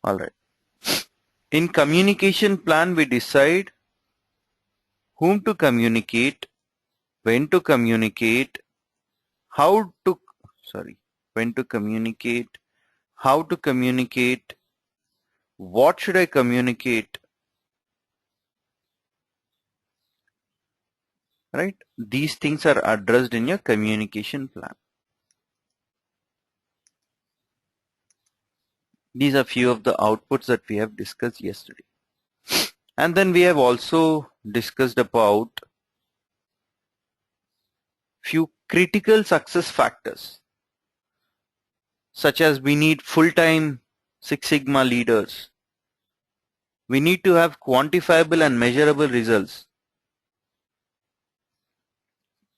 All right. In communication plan, we decide whom to communicate, when to communicate, how to, sorry, when to communicate, how to communicate, what should I communicate, right? These things are addressed in your communication plan. These are few of the outputs that we have discussed yesterday. And then we have also discussed about few critical success factors, such as we need full-time Six Sigma leaders. We need to have quantifiable and measurable results.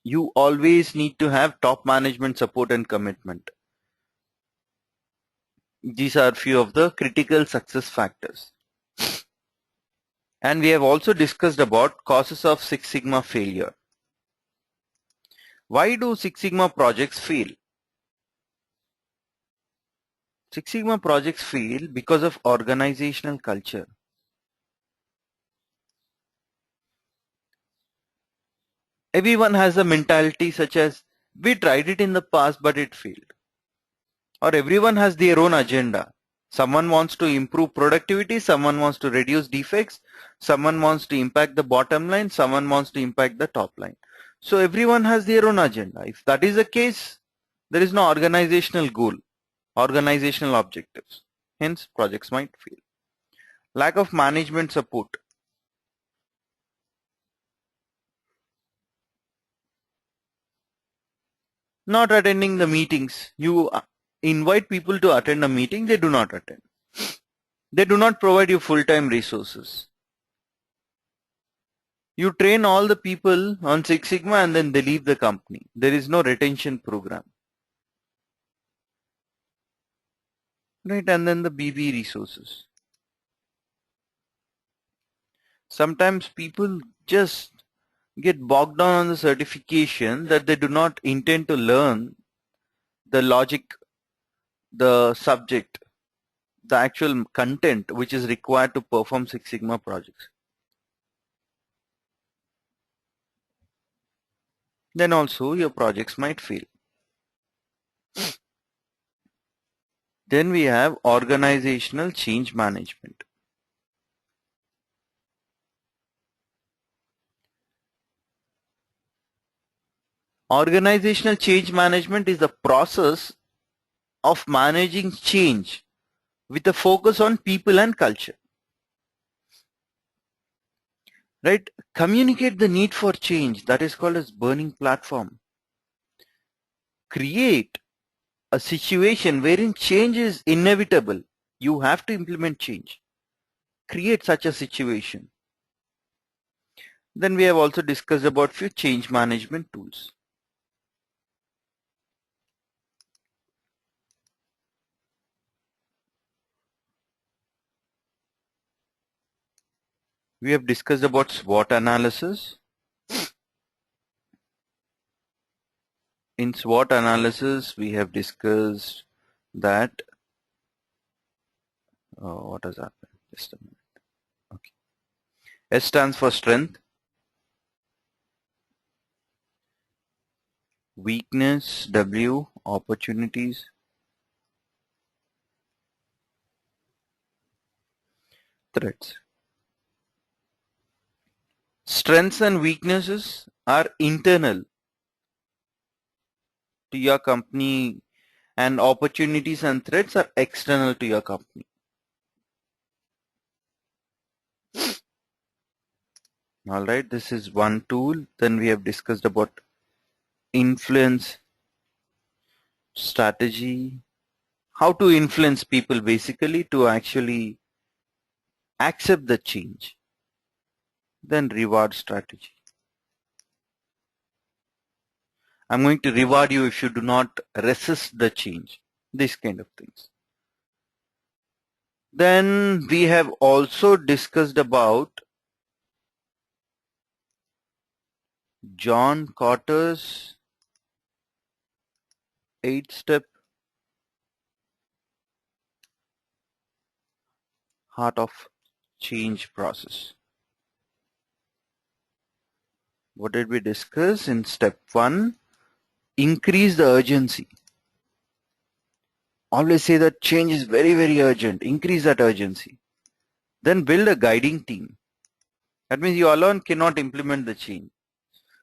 You always need to have top management support and commitment. These are few of the critical success factors. And we have also discussed about causes of Six Sigma failure. Why do Six Sigma projects fail? Six Sigma projects fail because of organizational culture. Everyone has a mentality such as, we tried it in the past but it failed. Or everyone has their own agenda. Someone wants to improve productivity, someone wants to reduce defects, someone wants to impact the bottom line, someone wants to impact the top line. So everyone has their own agenda. If that is the case, there is no organizational goal, organizational objectives. Hence, projects might fail. Lack of management support. Not attending the meetings. You invite people to attend a meeting, they do not attend. They do not provide you full-time resources. You train all the people on Six Sigma and then they leave the company. There is no retention program. Right, and then the BB resources. Sometimes people just get bogged down on the certification that they do not intend to learn the logic, the subject, the actual content which is required to perform Six Sigma projects. Then also your projects might fail. Then we have organizational change management. Organizational change management is the process of managing change with a focus on people and culture. Right? Communicate the need for change. That is called as burning platform. Create a situation wherein change is inevitable. You have to implement change. Create such a situation. Then we have also discussed about few change management tools. We have discussed about SWOT analysis. In SWOT analysis, we have discussed that, what has happened? Just a minute. Okay. S stands for strength, weakness, W, opportunities, threats. Strengths and weaknesses are internal to your company and opportunities and threats are external to your company. All right, this is one tool. Then we have discussed about influence, strategy, how to influence people basically to actually accept the change. Then reward strategy. I'm going to reward you if you do not resist the change. These kind of things. Then we have also discussed about John Cotter's 8-step heart of change process. What did we discuss in step 1? Increase the urgency. Always say that change is very, very urgent. Increase that urgency. Then build a guiding team. That means you alone cannot implement the change.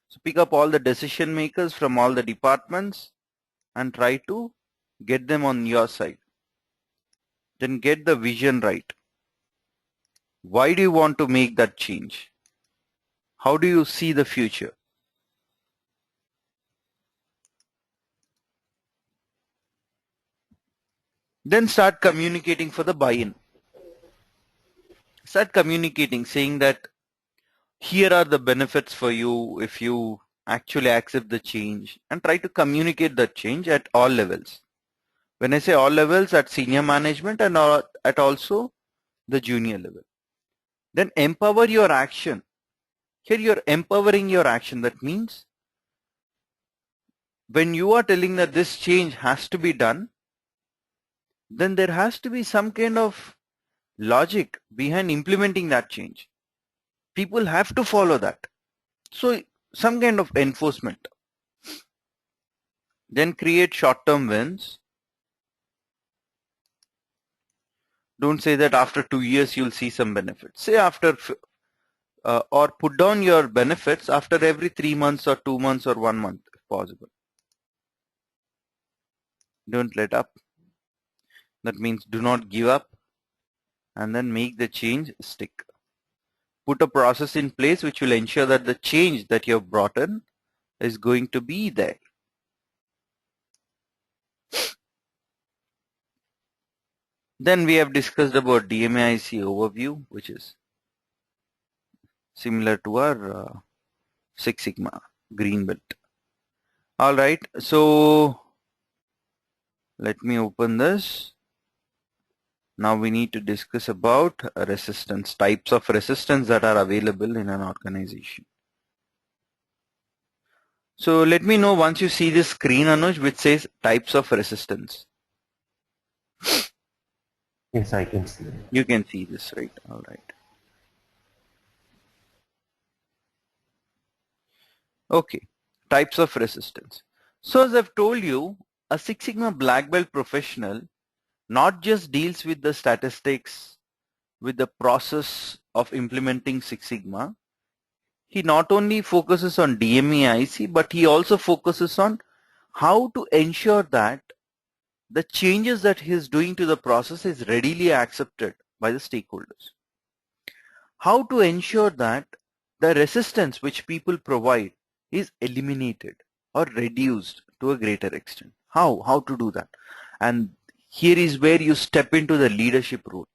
So pick up all the decision makers from all the departments and try to get them on your side. Then get the vision right. Why do you want to make that change? How do you see the future? Then start communicating for the buy-in. Start communicating, saying that here are the benefits for you if you actually accept the change, and try to communicate that change at all levels. When I say all levels, at senior management and at also the junior level. Then empower your action. Here you're empowering your action. That means when you are telling that this change has to be done, then there has to be some kind of logic behind implementing that change. People have to follow that. So some kind of enforcement. Then create short-term wins. Don't say that after 2 years you'll see some benefits. Say after or put down your benefits after every 3 months or 2 months or 1 month if possible. Don't let up. That means do not give up, and then make the change stick. Put a process in place which will ensure that the change that you have brought in is going to be there. Then we have discussed about DMAIC overview, which is similar to our Six Sigma green belt. All right, so let me open this. Now we need to discuss about resistance, types of resistance that are available in an organization. So let me know once you see this screen, Anuj, which says types of resistance. Yes, I can see it. You can see this, right? All right. Okay, types of resistance. So as I've told you, a Six Sigma black belt professional not just deals with the statistics, with the process of implementing Six Sigma. He not only focuses on DMAIC, but he also focuses on how to ensure that the changes that he is doing to the process is readily accepted by the stakeholders. How to ensure that the resistance which people provide is eliminated or reduced to a greater extent. How to do that? And here is where you step into the leadership role.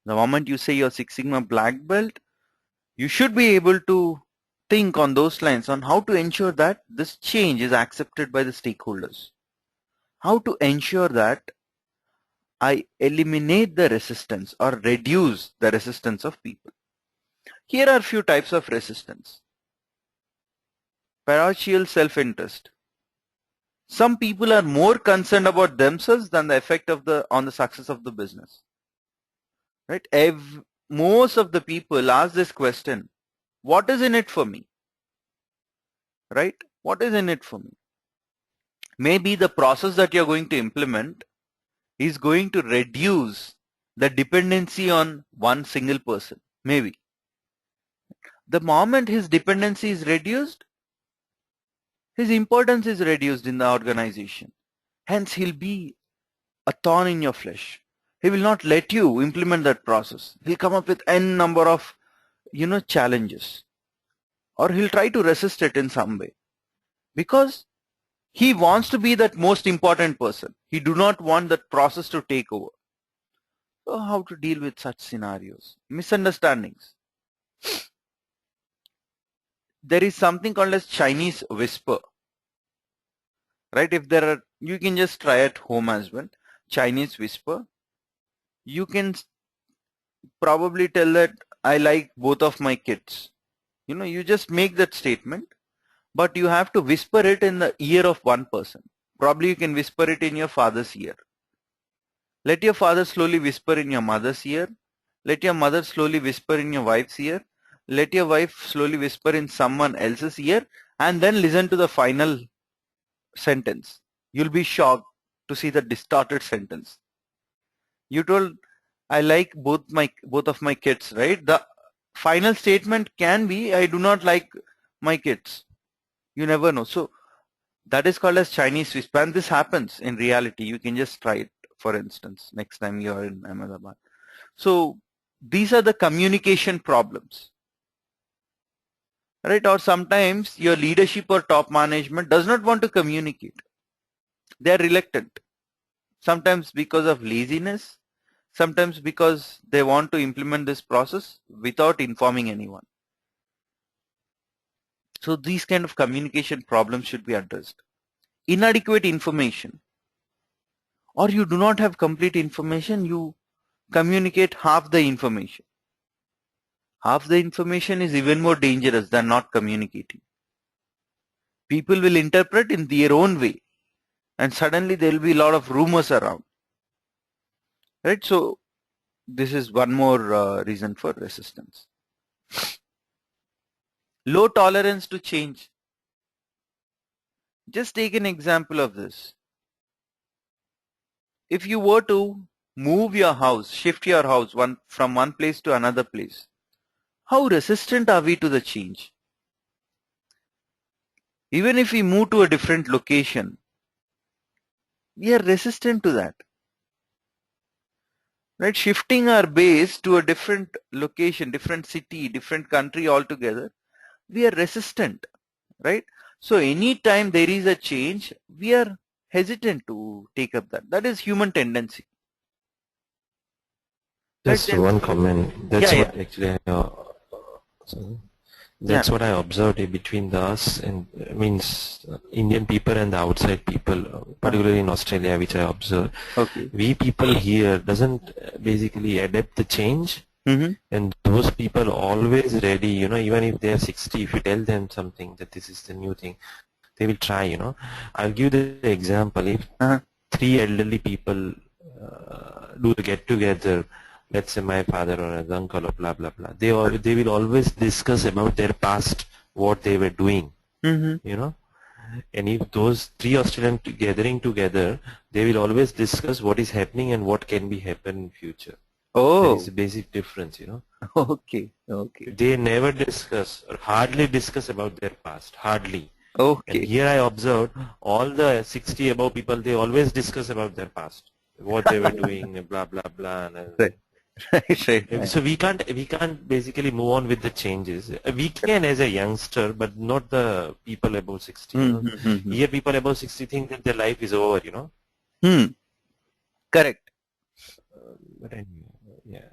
The moment you say you're Six Sigma black belt, you should be able to think on those lines on how to ensure that this change is accepted by the stakeholders. How to ensure that I eliminate the resistance or reduce the resistance of people. Here are few types of resistance. Parochial self-interest. Some people are more concerned about themselves than the effect of on the success of the business. Right? Most of the people ask this question, what is in it for me? Right? What is in it for me? Maybe the process that you're going to implement is going to reduce the dependency on one single person. Maybe. The moment his dependency is reduced, his importance is reduced in the organization. Hence, he'll be a thorn in your flesh. He will not let you implement that process. He'll come up with n number of, challenges. Or he'll try to resist it in some way. Because he wants to be that most important person. He do not want that process to take over. So how to deal with such scenarios? Misunderstandings. There is something called as Chinese whisper. Right? If there are, you can just try at home as well. Chinese whisper. You can probably tell that I like both of my kids. You just make that statement, but you have to whisper it in the ear of one person. Probably you can whisper it in your father's ear. Let your father slowly whisper in your mother's ear. Let your mother slowly whisper in your wife's ear. Let your wife slowly whisper in someone else's ear, and then listen to the final sentence. You'll be shocked to see the distorted sentence. You told, I like both of my kids, right? The final statement can be, I do not like my kids. You never know. So that is called as Chinese whisper, and this happens in reality. You can just try it, for instance, next time you are in Ahmedabad. So these are the communication problems, right? Or sometimes your leadership or top management does not want to communicate. They are reluctant. Sometimes because of laziness, sometimes because they want to implement this process without informing anyone. So these kind of communication problems should be addressed. Inadequate information, or you do not have complete information, you communicate half the information. Half the information is even more dangerous than not communicating. People will interpret in their own way, and suddenly there will be a lot of rumors around, right? So this is one more reason for resistance. Low tolerance to change. Just take an example of this. If you were to move your house, shift your house from one place to another place, how resistant are we to the change? Even if we move to a different location, we are resistant to that, right? Shifting our base to a different location, different city, different country altogether, we are resistant, right? So anytime there is a change, we are hesitant to take up that. That is human tendency. Right? Just one comment. Yeah, That's yeah, what actually sorry. yeah. That's what I observed between the us and means Indian people and the outside people, particularly in Australia, which I observe. Okay. We people here doesn't basically adapt the change, and those people always ready. Even if they are 60, if you tell them something that this is the new thing, they will try. I'll give the example. If three elderly people do the get together, let's say my father or his uncle or blah blah blah, they will always discuss about their past, what they were doing, and if those three Australians gathering together, they will always discuss what is happening and what can be happen in future. That is the basic difference. Okay, okay. They never discuss or hardly discuss about their past, hardly. Okay. And here I observed all the 60 above people, they always discuss about their past, what they were doing, blah blah blah. Right. Right. So we can't basically move on with the changes. We can as a youngster, but not the people above 60. Here people above 60 think that their life is over. Correct. But anyway, yeah.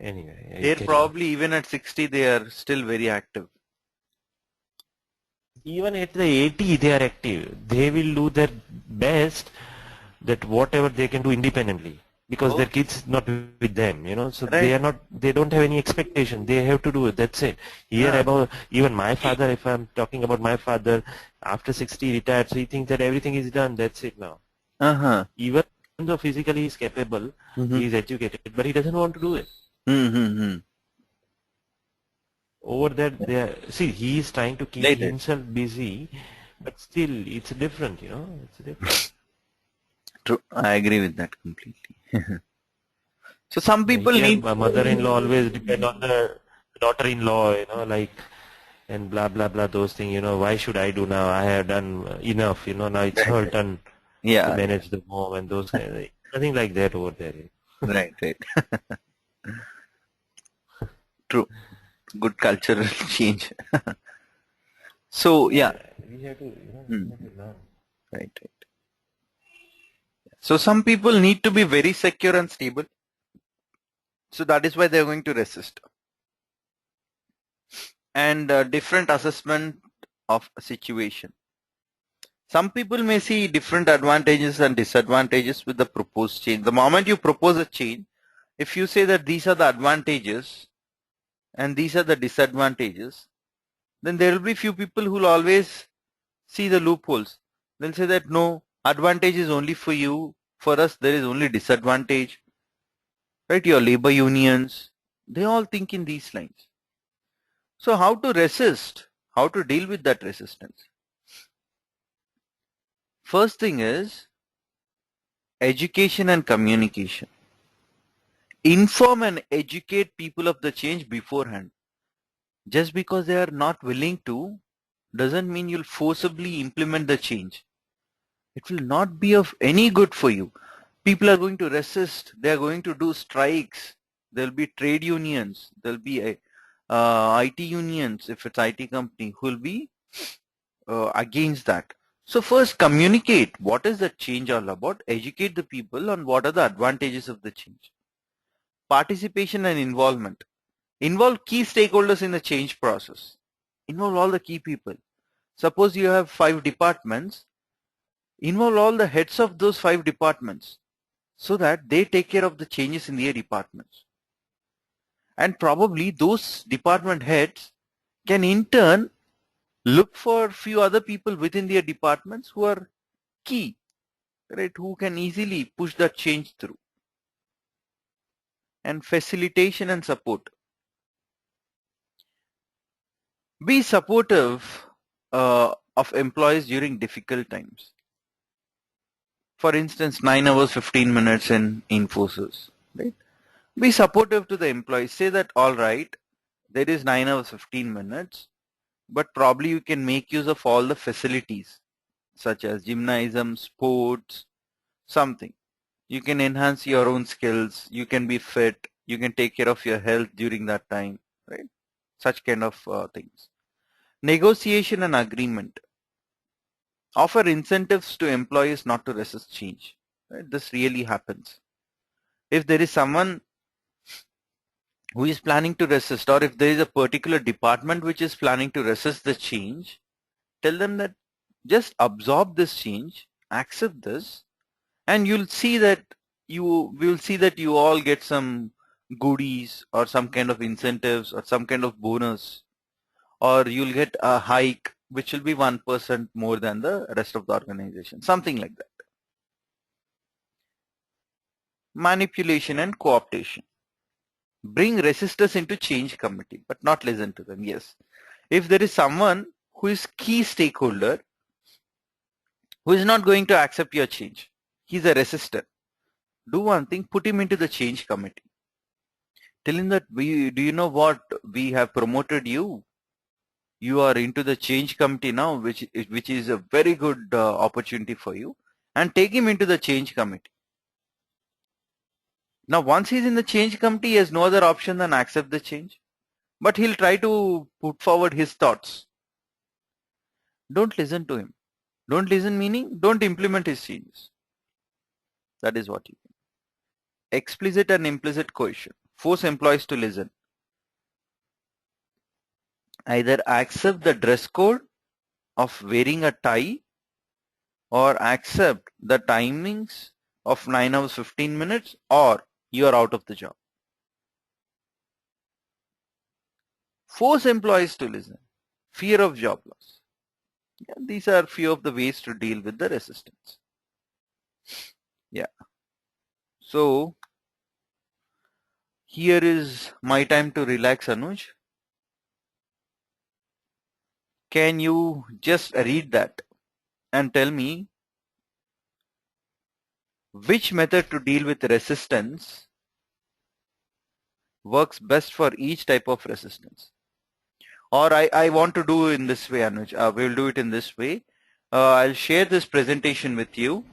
Anyway, They're probably even at 60, they are still very active. Even at the 80, they are active. They will do their best that whatever they can do independently, because their kids not with them, so right. They don't have any expectation. They have to do it. That's it. Here about even my father, if I'm talking about my father, after 60 retired, so he thinks that everything is done. That's it now. Even though physically he is capable, he is educated, but he doesn't want to do it. Over there, see, he is trying to keep himself busy, but still, it's different, it's different. True. I agree with that completely. So some people need... My mother-in-law always depend on the daughter-in-law, and blah, blah, blah, those things, why should I do now? I have done enough, now it's her turn to manage the home and those kind of, nothing like that over there. Right. True. Good cultural change. So, yeah. We have to, Right. So some people need to be very secure and stable. So that is why they are going to resist. And different assessment of a situation. Some people may see different advantages and disadvantages with the proposed change. The moment you propose a change, if you say that these are the advantages and these are the disadvantages, then there will be few people who will always see the loopholes. They'll say that no, advantage is only for you for us there is only disadvantage, right? Your labor unions, they all think in these lines. So how to resist? How to deal with that resistance? First thing is education and communication. Inform and educate people of the change beforehand. Just because they are not willing to doesn't mean you'll forcibly implement the change. It will not be of any good for you. People are going to resist. They are going to do strikes. There'll be trade unions. There'll be IT unions if it's IT company who will be against that. So first communicate what is the change all about. Educate the people on what are the advantages of the change. Participation and involvement. Involve key stakeholders in the change process. Involve all the key people. Suppose you have 5 departments. Involve all the heads of those 5 departments so that they take care of the changes in their departments. And probably those department heads can in turn look for few other people within their departments who are key, right, who can easily push that change through. And facilitation and support. Be supportive of employees during difficult times. For instance, 9 hours 15 minutes in Infosys, right? Be supportive to the employees. Say that, all right, there is 9 hours 15 minutes, but probably you can make use of all the facilities such as gymnasium, sports, something. You can enhance your own skills. You can be fit. You can take care of your health during that time, right? Such kind of things. Negotiation and agreement. Offer incentives to employees not to resist change. Right? This really happens. If there is someone who is planning to resist, or if there is a particular department which is planning to resist the change, tell them that just absorb this change, accept this, and you'll see that you all get some goodies or some kind of incentives or some kind of bonus, or you'll get a hike which will be 1% more than the rest of the organization, something like that. Manipulation and co-optation. Bring resistors into change committee, but not listen to them. Yes, if there is someone who is key stakeholder who is not going to accept your change, he's a resistor, do one thing, put him into the change committee. Tell him that do you know what, we have promoted you. You are into the change committee now, which is a very good opportunity for you, and take him into the change committee. Now, once he's in the change committee, he has no other option than accept the change, but he'll try to put forward his thoughts. Don't listen to him. Don't listen meaning don't implement his changes. That is what you mean. Explicit and implicit coercion. Force employees to listen. Either accept the dress code of wearing a tie or accept the timings of 9 hours 15 minutes or you are out of the job. Force employees to listen. Fear of job loss. Yeah, these are few of the ways to deal with the resistance. Yeah. So here is my time to relax, Anuj. Can you just read that and tell me which method to deal with resistance works best for each type of resistance? Or I want to do in this way, Anuj. We'll do it in this way. I'll share this presentation with you.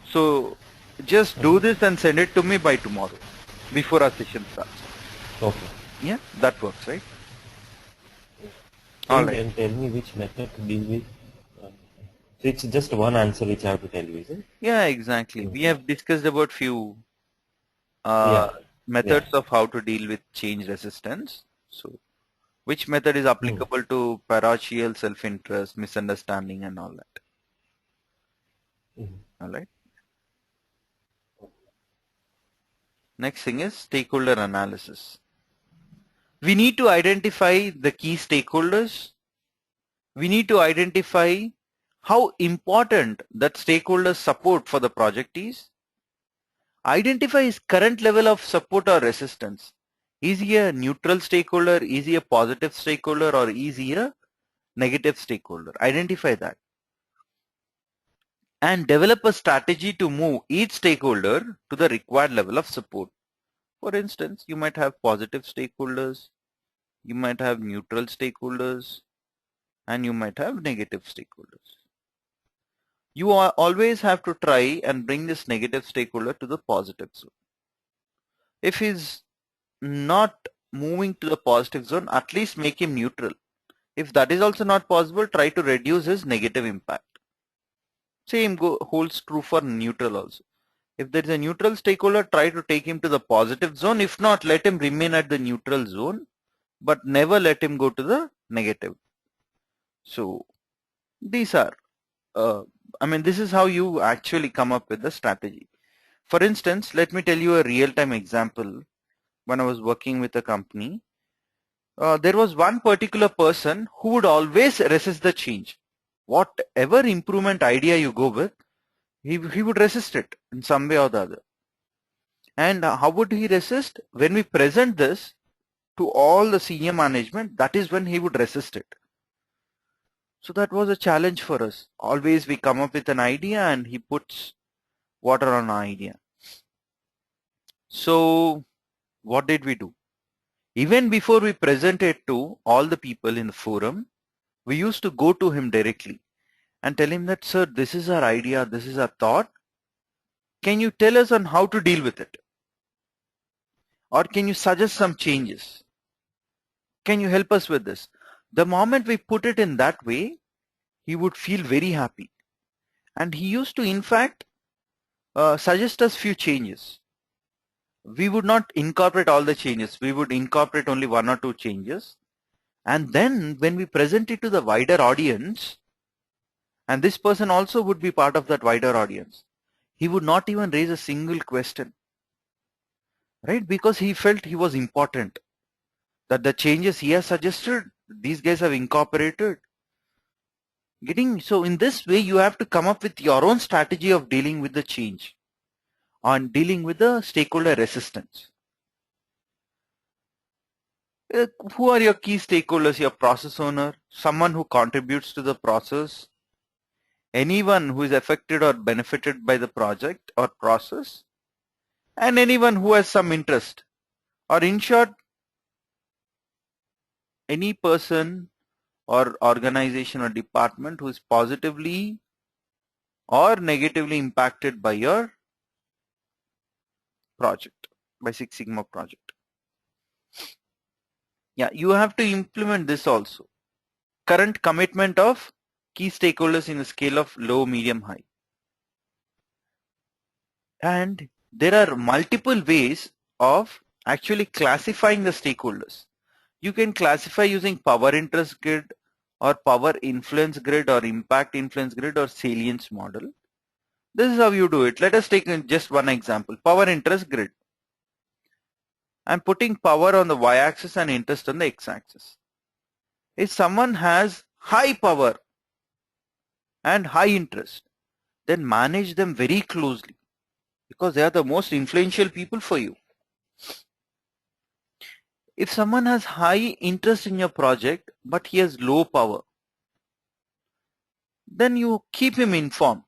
So just do this and send it to me by tomorrow before our session starts. Okay. Yeah, that works, right? All right. And tell me which method to deal with. So it's just one answer which I have to tell you, is it? Yeah, exactly. We have discussed about few methods of how to deal with change resistance. So which method is applicable to parochial self-interest, misunderstanding and all that? All right. Next thing is stakeholder analysis. We need to identify the key stakeholders. We need to identify how important that stakeholder support for the project is. Identify his current level of support or resistance. Is he a neutral stakeholder? Is he a positive stakeholder? Or is he a negative stakeholder? Identify that. And develop a strategy to move each stakeholder to the required level of support. For instance, you might have positive stakeholders, you might have neutral stakeholders, and you might have negative stakeholders. You always have to try and bring this negative stakeholder to the positive zone. If he's not moving to the positive zone, at least make him neutral. If that is also not possible, try to reduce his negative impact. Same holds true for neutral also. If there is a neutral stakeholder, try to take him to the positive zone. If not, let him remain at the neutral zone, but never let him go to the negative. So these are, this is how you actually come up with the strategy. For instance, let me tell you a real-time example. When I was working with a company, there was one particular person who would always resist the change. Whatever improvement idea you go with, he would resist it in some way or the other. And how would he resist? When we present this to all the senior management, that is when he would resist it. So that was a challenge for us. Always we come up with an idea and he puts water on our idea. So what did we do? Even before we present it to all the people in the forum, we used to go to him directly and tell him that, sir, this is our idea, this is our thought. Can you tell us on how to deal with it? Or can you suggest some changes? Can you help us with this? The moment we put it in that way, he would feel very happy. And he used to, in fact, suggest us few changes. We would not incorporate all the changes. We would incorporate only one or two changes. And then when we present it to the wider audience, and this person also would be part of that wider audience, he would not even raise a single question, right? Because he felt he was important, that the changes he has suggested, these guys have incorporated. So in this way, you have to come up with your own strategy of dealing with the change, on dealing with the stakeholder resistance. Who are your key stakeholders? Your process owner, someone who contributes to the process, anyone who is affected or benefited by the project or process, and anyone who has some interest, or in short, any person or organization or department who is positively or negatively impacted by your project, by Six Sigma project. Yeah, you have to implement this also. Current commitment of key stakeholders in a scale of low, medium, high. And there are multiple ways of actually classifying the stakeholders. You can classify using power interest grid or power influence grid or impact influence grid or salience model. This is how you do it. Let us take just one example. Power interest grid. I'm putting power on the y-axis and interest on the x-axis. If someone has high power and high interest, then manage them very closely because they are the most influential people for you. If someone has high interest in your project but he has low power, then you keep him informed.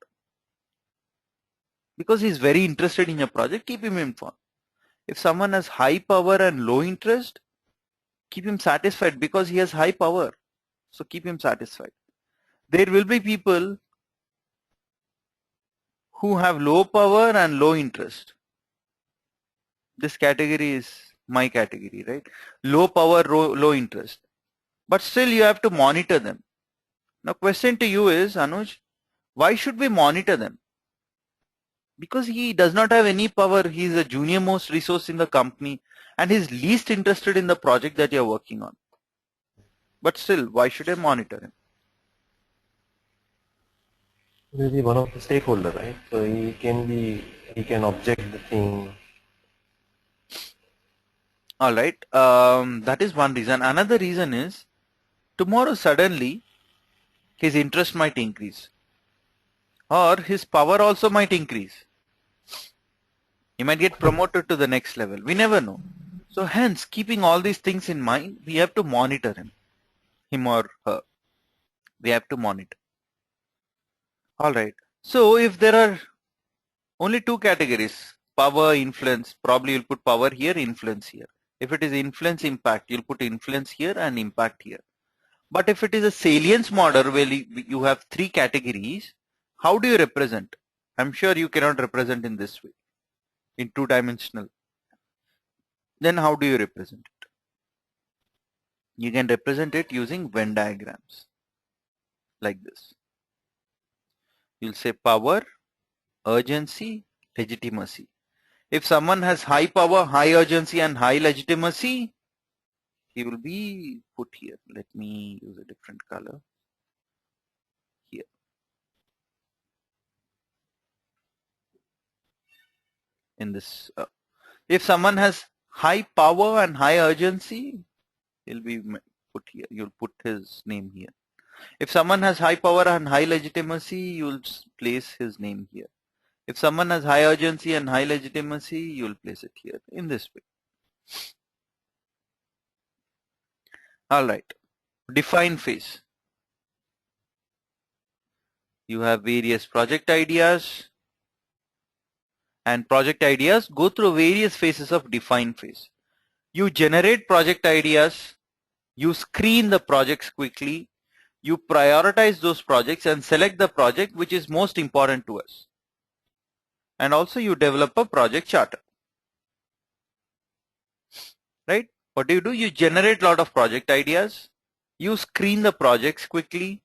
Because he's very interested in your project, keep him informed. If someone has high power and low interest, keep him satisfied because he has high power. So keep him satisfied. There will be people who have low power and low interest. This category is my category, right? Low power, low interest. But still you have to monitor them. Now question to you is, Anuj, why should we monitor them? Because he does not have any power. He is a junior most resource in the company and he's least interested in the project that you're working on. But still, why should I monitor him? Maybe one of the stakeholder, right? So he can object the thing. All right. That is one reason. Another reason is tomorrow suddenly his interest might increase or his power also might increase. He might get promoted to the next level. We never know. So hence, keeping all these things in mind, we have to monitor him or her. We have to monitor. All right. So if there are only two categories, power, influence, probably you'll put power here, influence here. If it is influence, impact, you'll put influence here and impact here. But if it is a salience model where you have three categories, how do you represent? I'm sure you cannot represent in this way, in two-dimensional. Then how do you represent it? You can represent it using Venn diagrams like this. You'll say power, urgency, legitimacy. If someone has high power, high urgency, and high legitimacy, he will be put here. Let me use a different color here. In this, if someone has high power and high urgency, he'll be put here. You'll put his name here. If someone has high power and high legitimacy, you'll place his name here. If someone has high urgency and high legitimacy, you'll place it here in this way. All right. Define phase. You have various project ideas, and project ideas go through various phases of define phase. You generate project ideas, you screen the projects quickly, you prioritize those projects and select the project which is most important to us. And also you develop a project charter. Right? What do? You generate a lot of project ideas, you screen the projects quickly,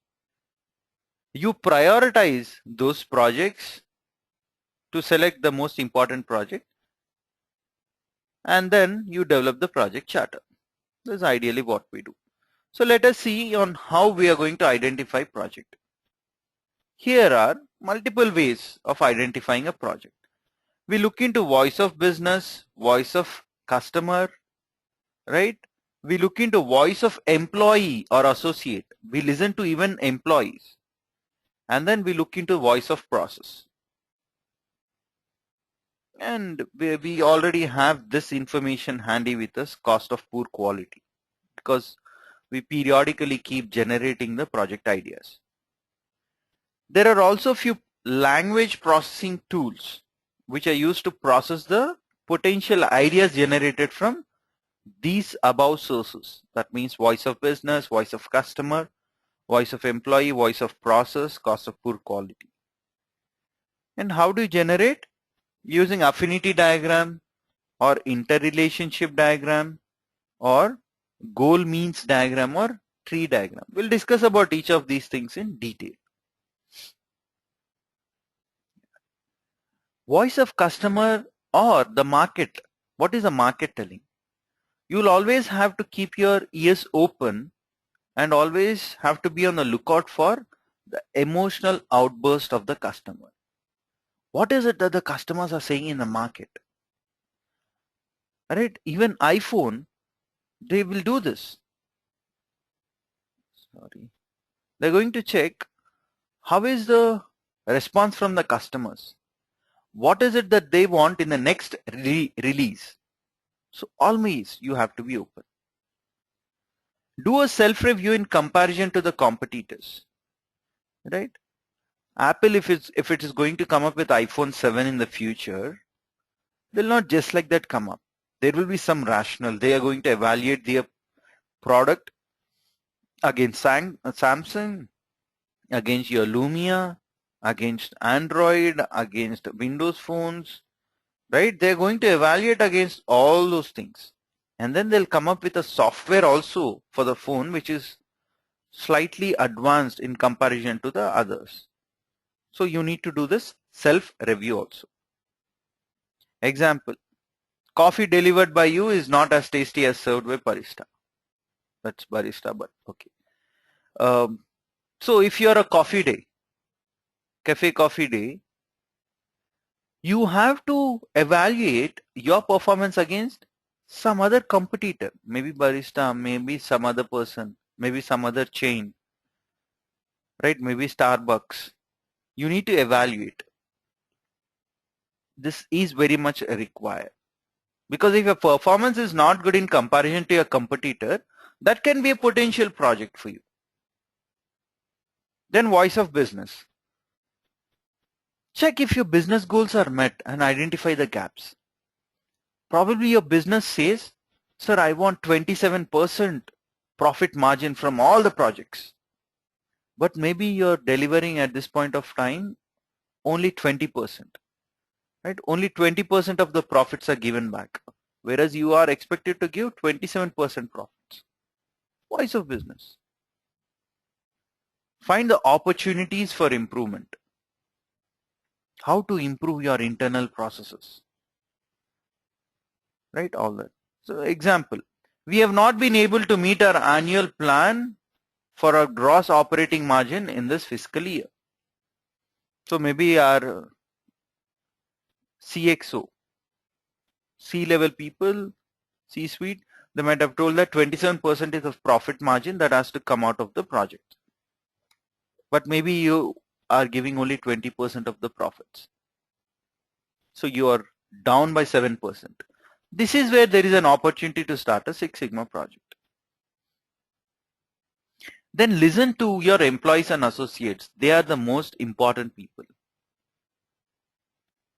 you prioritize those projects to select the most important project, and then you develop the project charter. This is ideally what we do. So let us see on how we are going to identify project. Here are multiple ways of identifying a project. We look into voice of business, voice of customer, right? We look into voice of employee or associate. We listen to even employees. And then we look into voice of process. And we already have this information handy with us, cost of poor quality, because we periodically keep generating the project ideas. There are also few language processing tools which are used to process the potential ideas generated from these above sources. That means voice of business, voice of customer, voice of employee, voice of process, cost of poor quality. And how do you generate? Using affinity diagram or interrelationship diagram or goal means diagram or tree diagram. We'll discuss about each of these things in detail. Voice of customer or the market. What is the market telling? You'll always have to keep your ears open and always have to be on the lookout for the emotional outburst of the customer. What is it that the customers are saying in the market? Right? Even iPhone, they will do this. Sorry. They're going to check how is the response from the customers. What is it that they want in the next release? So always you have to be open. Do a self-review in comparison to the competitors. Right? Apple, if it is going to come up with iPhone 7 in the future, they'll not just like that come up. There will be some rationale. They are going to evaluate their product against Samsung, against your Lumia, against Android, against Windows phones, right? They're going to evaluate against all those things. And then they'll come up with a software also for the phone which is slightly advanced in comparison to the others. So you need to do this self-review also. Example, coffee delivered by you is not as tasty as served by barista. That's barista, but okay. So if you're a cafe coffee day, you have to evaluate your performance against some other competitor, maybe barista, maybe some other person, maybe some other chain, right? Maybe Starbucks. You need to evaluate. this is very much required. Because if your performance is not good in comparison to your competitor, that can be a potential project for you. Then voice of business. Check if your business goals are met and identify the gaps. Probably your business says, sir, I want 27% profit margin from all the projects. But maybe you're delivering at this point of time only 20%, right? Only 20% of the profits are given back, whereas you are expected to give 27% profits. Voice of business. Find the opportunities for improvement. How to improve your internal processes, right? All that. So example, we have not been able to meet our annual plan for our gross operating margin in this fiscal year. So maybe our CXO, C-level people, C-suite, they might have told that 27% is of profit margin that has to come out of the project. But maybe you are giving only 20% of the profits. So you are down by 7%. This is where there is an opportunity to start a Six Sigma project. Then listen to your employees and associates. They are the most important people.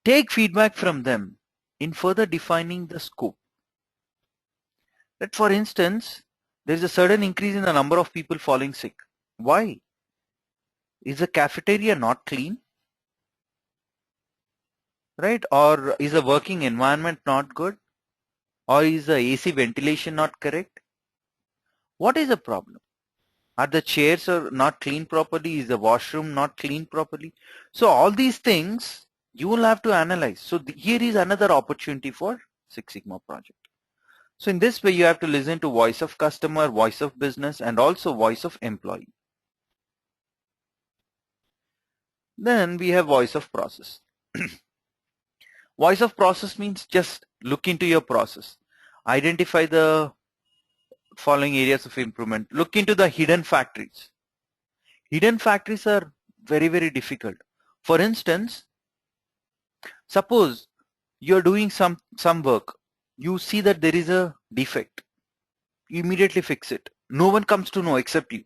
Take feedback from them in further defining the scope. That for instance, there is a sudden increase in the number of people falling sick. Why? Is the cafeteria not clean? Right? Or is the working environment not good? Or is the AC ventilation not correct? What is the problem? Are the chairs are not cleaned properly? Is the washroom not cleaned properly? So all these things you will have to analyze. So here is another opportunity for Six Sigma project. So in this way you have to listen to voice of customer, voice of business, and also voice of employee. Then we have voice of process. Voice of process means just look into your process. Identify the following areas of improvement. Look into the hidden factories. Hidden factories are very, very difficult. For instance, suppose you're doing some work. You see that there is a defect. You immediately fix it. No one comes to know except you.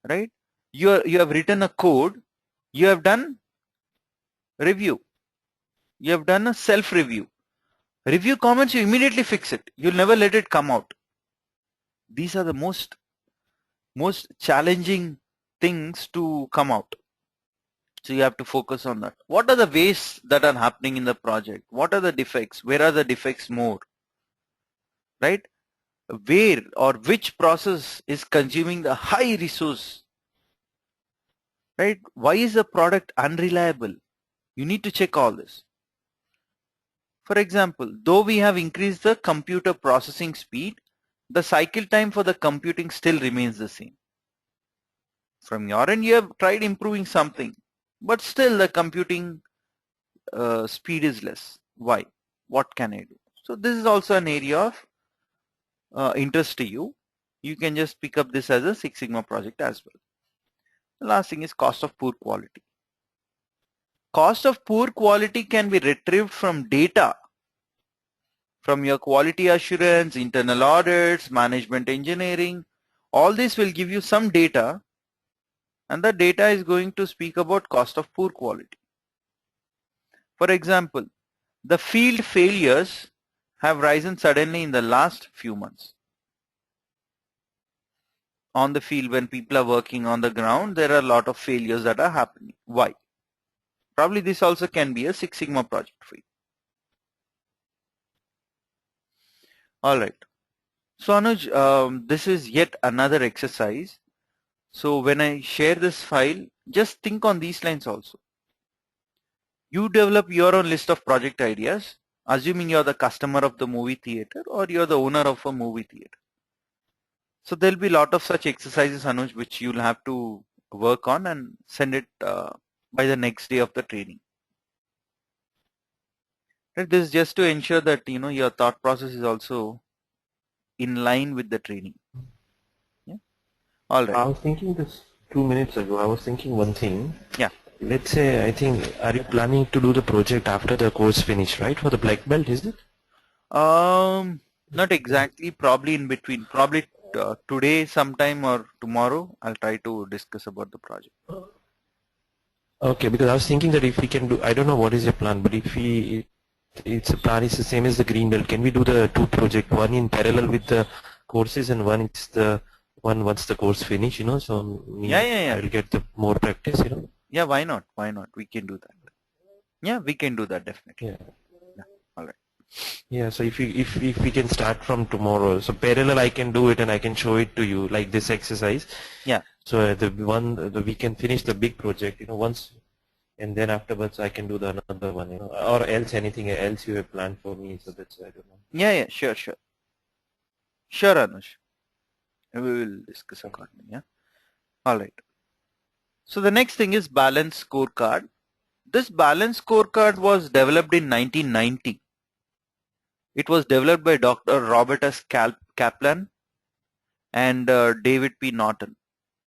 Right? You have written a code. You have done review. You have done a self-review. Review comments, you immediately fix it. You'll never let it come out. These are the most challenging things to come out. So you have to focus on that. What are the wastes that are happening in the project? What are the defects? Where are the defects more? Right? Where or which process is consuming the high resource? Right? Why is the product unreliable? You need to check all this. For example, though we have increased the computer processing speed, the cycle time for the computing still remains the same. From your end, you have tried improving something, but still the computing speed is less. Why? What can I do? So this is also an area of interest to you. You can just pick up this as a Six Sigma project as well. The last thing is cost of poor quality. Cost of poor quality can be retrieved from data, from your quality assurance, internal audits, management engineering. All this will give you some data, and the data is going to speak about cost of poor quality. For example, the field failures have risen suddenly in the last few months. On the field, when people are working on the ground, there are a lot of failures that are happening. Why? Probably this also can be a Six Sigma project for you. All right. So Anuj, this is yet another exercise. So when I share this file, just think on these lines also. You develop your own list of project ideas, assuming you're the customer of the movie theater or you're the owner of a movie theater. So there'll be a lot of such exercises, Anuj, which you'll have to work on and send it by the next day of the training. Right? This is just to ensure that your thought process is also in line with the training. Yeah. All right. I was thinking this 2 minutes ago. I was thinking one thing. Yeah. let's say, I think, are you planning to do the project after the course finish, right? For the black belt, is it? Not exactly. Probably in between. Probably today sometime or tomorrow. I'll try to discuss about the project. Okay, because I was thinking that if we can do, I don't know what is your plan, but if we, it's a plan is the same as the green belt, can we do the two project, one in parallel with the courses and one it's the one once the course finish, so Yeah, me, yeah, yeah. I'll get the more practice. Yeah, why not? Why not? We can do that. Yeah, we can do that definitely. Yeah. Yeah. All right. Yeah, so if we can start from tomorrow, so parallel I can do it and I can show it to you like this exercise. Yeah. So we can finish the big project, once, and then afterwards I can do the another one, or else anything else you have planned for me. So that's I don't know. Yeah, yeah. Sure, sure. Sure, Anush. We will discuss Okay. accordingly. Yeah. All right. So the next thing is balance scorecard. This balance scorecard was developed in 1990. It was developed by Dr. Robert S. Kaplan and David P. Norton.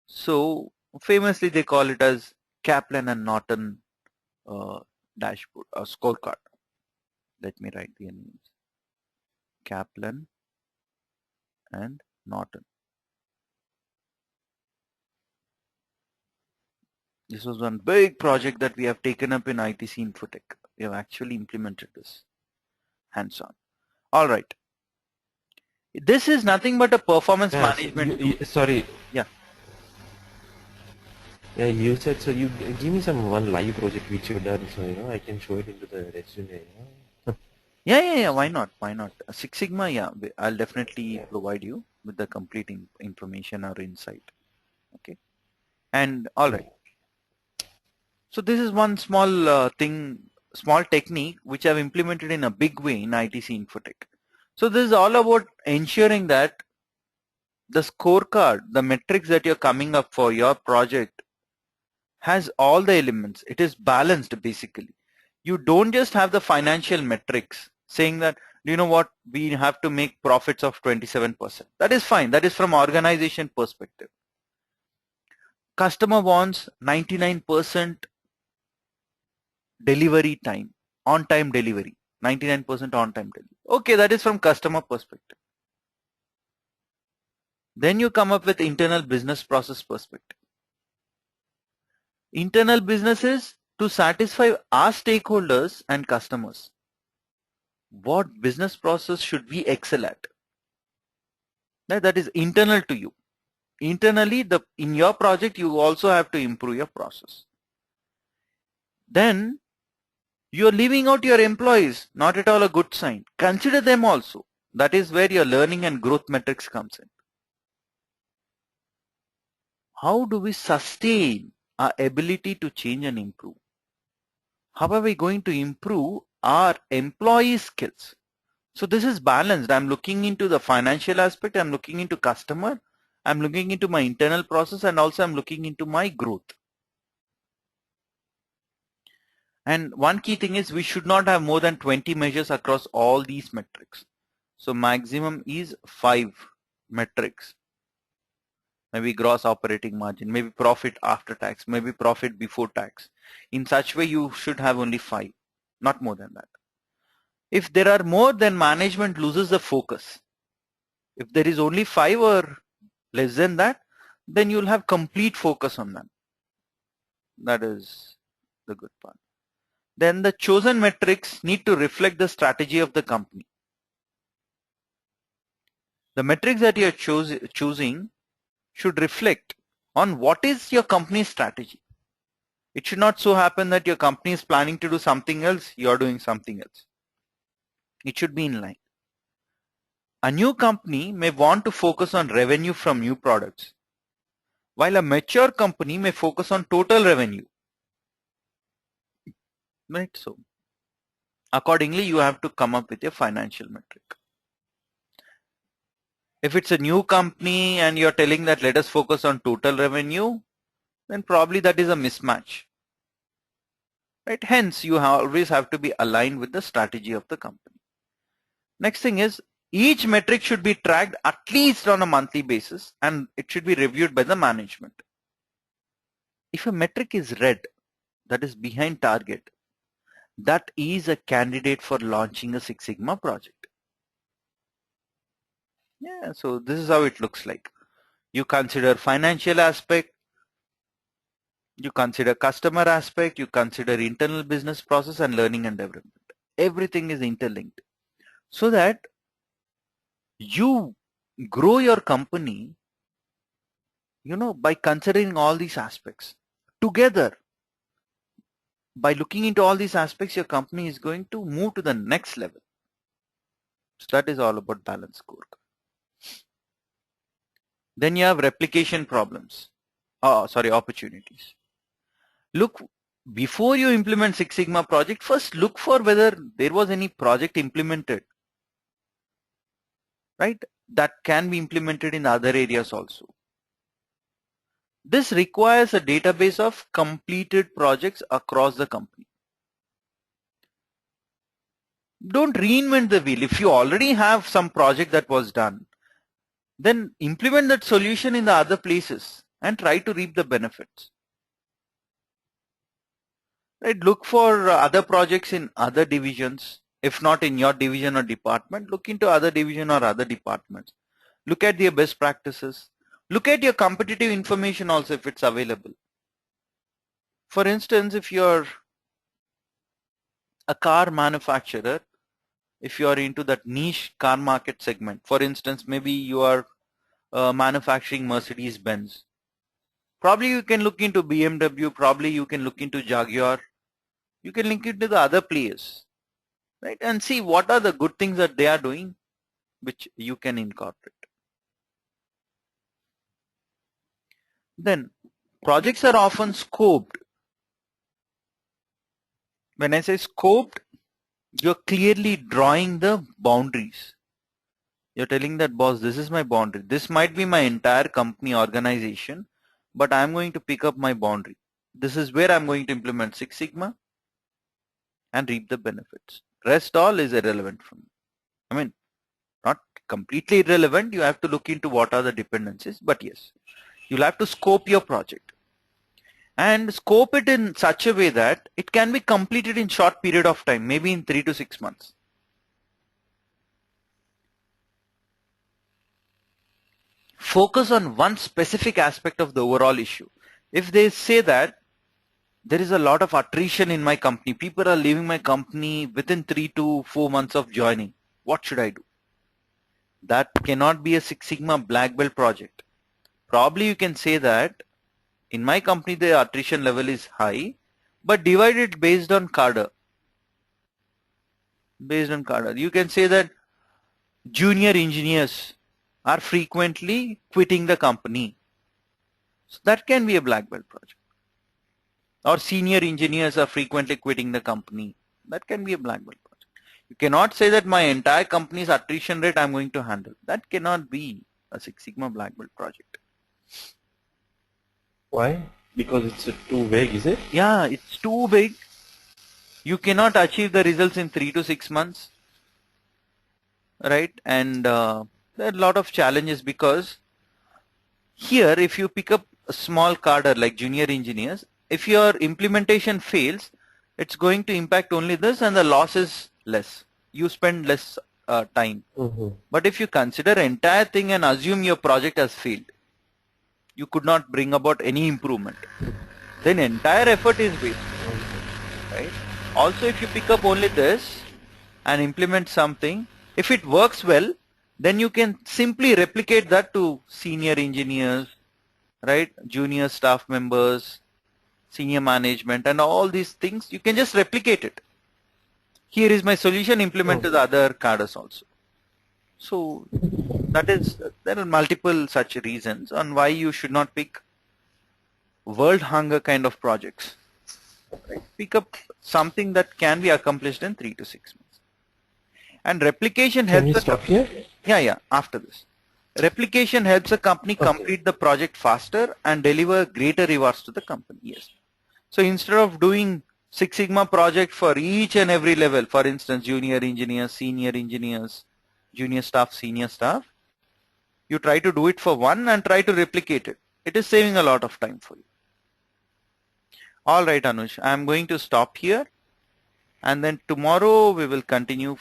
So famously they call it as Kaplan and Norton uh, dashboard or scorecard. Let me write the names. Kaplan and Norton. This was one big project that we have taken up in ITC Infotech. We have actually implemented this hands-on. All right. This is nothing but a performance Yeah, so management tool. sorry. Yeah. Yeah, you said so. You give me some one live project which you've done, so I can show it into the resume. Yeah, yeah, yeah. Why not? Why not? Six Sigma, yeah. I'll definitely provide you with the complete information or insight. Okay. And all right. So this is one small small technique which I've implemented in a big way in ITC Infotech. So this is all about ensuring that the scorecard, the metrics that you're coming up for your project has all the elements. It is balanced basically. You don't just have the financial metrics saying that, you know what, we have to make profits of 27%. That is fine. That is from organization perspective. Customer wants 99% delivery time, on time delivery, 99% on time delivery. Okay, that is from customer perspective. Then you come up with internal business process perspective. Internal businesses to satisfy our stakeholders and customers. What business process should we excel at? That is internal to you. Internally, in your project, you also have to improve your process. Then you're leaving out your employees, not at all a good sign. Consider them also. That is where your learning and growth metrics comes in. How do we sustain our ability to change and improve? How are we going to improve our employee skills? So this is balanced. I'm looking into the financial aspect. I'm looking into customer. I'm looking into my internal process, and also I'm looking into my growth. And one key thing is we should not have more than 20 measures across all these metrics. So maximum is 5 metrics. Maybe gross operating margin, maybe profit after tax, maybe profit before tax. In such way, you should have only 5, not more than that. If there are more, then management loses the focus. If there is only 5 or less than that, then you'll have complete focus on them. That is the good part. Then the chosen metrics need to reflect the strategy of the company. The metrics that you are choosing should reflect on what is your company's strategy. It should not so happen that your company is planning to do something else, you're doing something else. It should be in line. A new company may want to focus on revenue from new products, while a mature company may focus on total revenue. Right? So accordingly, you have to come up with a financial metric. If it's a new company and you're telling that let us focus on total revenue, then probably that is a mismatch. Right? Hence, you always have to be aligned with the strategy of the company. Next thing is each metric should be tracked at least on a monthly basis and it should be reviewed by the management. If a metric is red, that is behind target, that is a candidate for launching a Six Sigma project. Yeah, so this is how it looks like. You consider financial aspect, you consider customer aspect, you consider internal business process and learning and development. Everything is interlinked so that you grow your company, by considering all these aspects together. By looking into all these aspects, your company is going to move to the next level. So that is all about balanced scorecard. Then you have replication problems. Opportunities. Look, before you implement Six Sigma project, first look for whether there was any project implemented, right? That can be implemented in other areas also. This requires a database of completed projects across the company. Don't reinvent the wheel. If you already have some project that was done, then implement that solution in the other places and try to reap the benefits. Right? Look for other projects in other divisions. If not in your division or department, look into other division or other departments. Look at their best practices. Look at your competitive information also if it's available. For instance, if you're a car manufacturer, if you are into that niche car market segment, for instance, maybe you are manufacturing Mercedes-Benz. Probably you can look into BMW, probably you can look into Jaguar. You can link it to the other players, right? And see what are the good things that they are doing, which you can incorporate. Then projects are often scoped. When I say scoped, you're clearly drawing the boundaries. You're telling that, boss, this is my boundary. This might be my entire company organization, but I'm going to pick up my boundary. This is where I'm going to implement Six Sigma and reap the benefits. Rest all is irrelevant for me. I mean, not completely irrelevant. You have to look into what are the dependencies, but yes, you'll have to scope your project and scope it in such a way that it can be completed in short period of time, maybe in 3 to 6 months. Focus on one specific aspect of the overall issue. If they say that there is a lot of attrition in my company, people are leaving my company within 3 to 4 months of joining, what should I do? That cannot be a Six Sigma black belt project. Probably you can say that in my company the attrition level is high, but divide it based on cadre. You can say that junior engineers are frequently quitting the company. So that can be a black belt project. Or senior engineers are frequently quitting the company. That can be a black belt project. You cannot say that my entire company's attrition rate I'm going to handle. That cannot be a Six Sigma black belt project. Why? Because it's too vague, is it? Yeah, it's too big. You cannot achieve the results in 3 to 6 months, right? And there are a lot of challenges because here if you pick up a small cadre like junior engineers, if your implementation fails, it's going to impact only this and the loss is less. You spend less time. But if you consider entire thing and assume your project has failed, you could not bring about any improvement, then entire effort is wasted, right? Also, if you pick up only this and implement something, if it works well, then you can simply replicate that to senior engineers, right? Junior staff members, senior management, and all these things. You can just replicate it. Here is my solution, implement to the other cadres also. So there are multiple such reasons on why you should not pick world hunger kind of projects. Right? Pick up something that can be accomplished in 3 to 6 months. And replication helps. Can we stop here? Yeah, after this. Replication helps a company complete the project faster and deliver greater rewards to the company. Yes. So instead of doing Six Sigma project for each and every level, for instance, junior engineers, senior engineers, junior staff, senior staff, you try to do it for one and try to replicate it. It is saving a lot of time for you. All right, Anuj, I'm going to stop here, and then tomorrow we will continue